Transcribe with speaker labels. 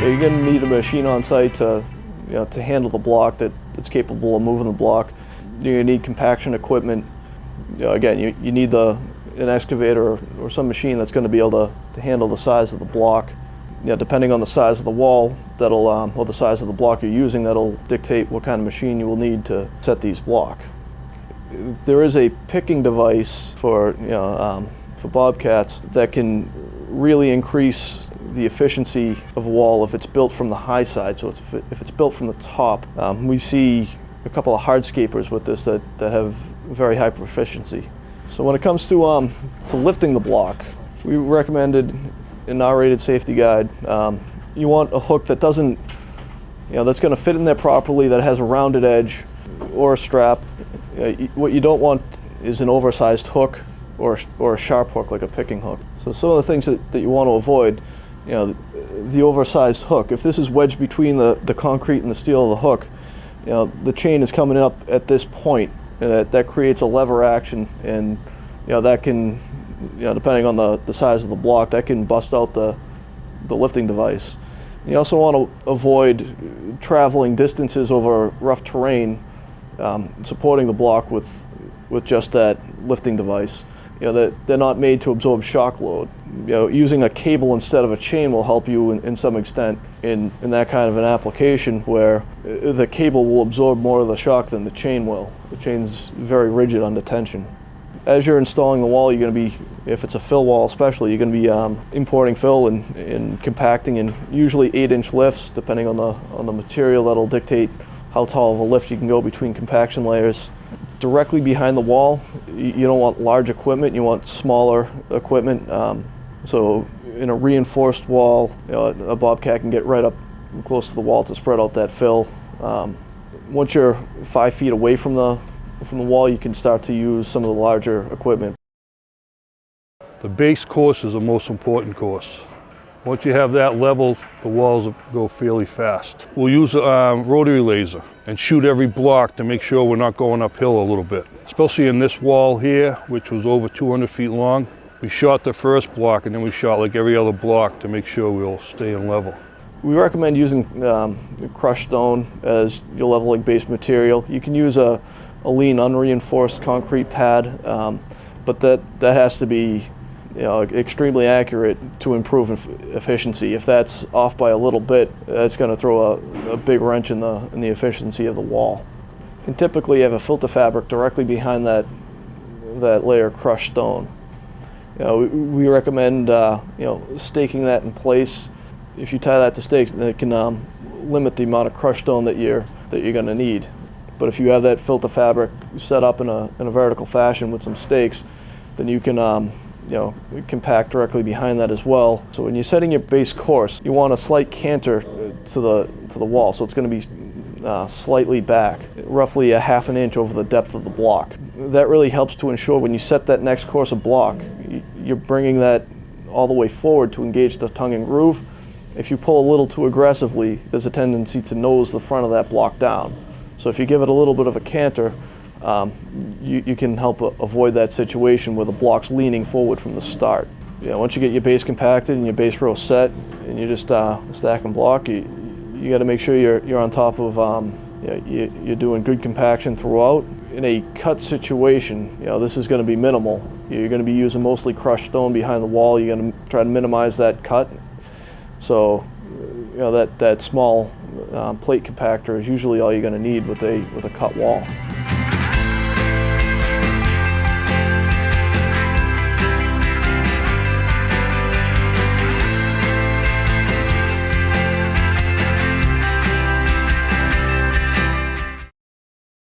Speaker 1: You're going to need a machine on site to handle the block that's capable of moving the block. You're going to need compaction equipment. Again, you need an excavator or some machine that's going to be able to handle the size of the block. Depending on the size of the wall, or the size of the block you're using, that'll dictate what kind of machine you will need to set these block. There is a picking device for bobcats that can really increase the efficiency of a wall if it's built from the high side. So if it's built from the top, we see a couple of hardscapers with this that have very high proficiency. So when it comes to lifting the block, we recommended an R-rated safety guide. You want a hook that doesn't, that's going to fit in there properly, that has a rounded edge or a strap. What you don't want is an oversized hook or a sharp hook like a picking hook. So some of the things that you want to avoid, the oversized hook. If this is wedged between the concrete and the steel of the hook, the chain is coming up at this point, and that creates a lever action, and that can, depending on the size of the block, that can bust out the lifting device. You also want to avoid traveling distances over rough terrain, supporting the block with just that lifting device. That they're not made to absorb shock load. Using a cable instead of a chain will help you in some extent in that kind of an application, where the cable will absorb more of the shock than the chain will. The chain's very rigid under tension. As you're installing the wall, you're going to be, if it's a fill wall especially, you're going to be importing fill and compacting in usually 8-inch lifts, depending on the material. That'll dictate how tall of a lift you can go between compaction layers. Directly behind the wall, you don't want large equipment, you want smaller equipment. So in a reinforced wall, a bobcat can get right up close to the wall to spread out that fill. Once you're 5 feet away from the wall, you can start to use some of the larger equipment.
Speaker 2: The base course is the most important course. Once you have that level, the walls go fairly fast. We'll use a rotary laser and shoot every block to make sure we're not going uphill a little bit. Especially in this wall here, which was over 200 feet long. We shot the first block, and then we shot like every other block to make sure we'll stay in level.
Speaker 1: We recommend using crushed stone as your leveling base material. You can use a lean unreinforced concrete pad, but that has to be extremely accurate to improve efficiency. If that's off by a little bit, that's going to throw a big wrench in the efficiency of the wall. And typically you have a filter fabric directly behind that layer of crushed stone. We recommend staking that in place. If you tie that to stakes, then it can limit the amount of crushed stone that you're going to need. But if you have that filter fabric set up in a vertical fashion with some stakes, then you can compact directly behind that as well. So when you're setting your base course, you want a slight canter to the wall, so it's going to be slightly back, roughly a ½ an inch over the depth of the block. That really helps to ensure when you set that next course of block, you're bringing that all the way forward to engage the tongue and groove. If you pull a little too aggressively, there's a tendency to nose the front of that block down. So if you give it a little bit of a canter, you can help avoid that situation where the block's leaning forward from the start. Once you get your base compacted and your base row set, and you're just stacking block, you got to make sure you're on top of you're doing good compaction throughout. In a cut situation, this is going to be minimal. You're going to be using mostly crushed stone behind the wall. You're going to try to minimize that cut. So that small plate compactor is usually all you're going to need with a cut wall.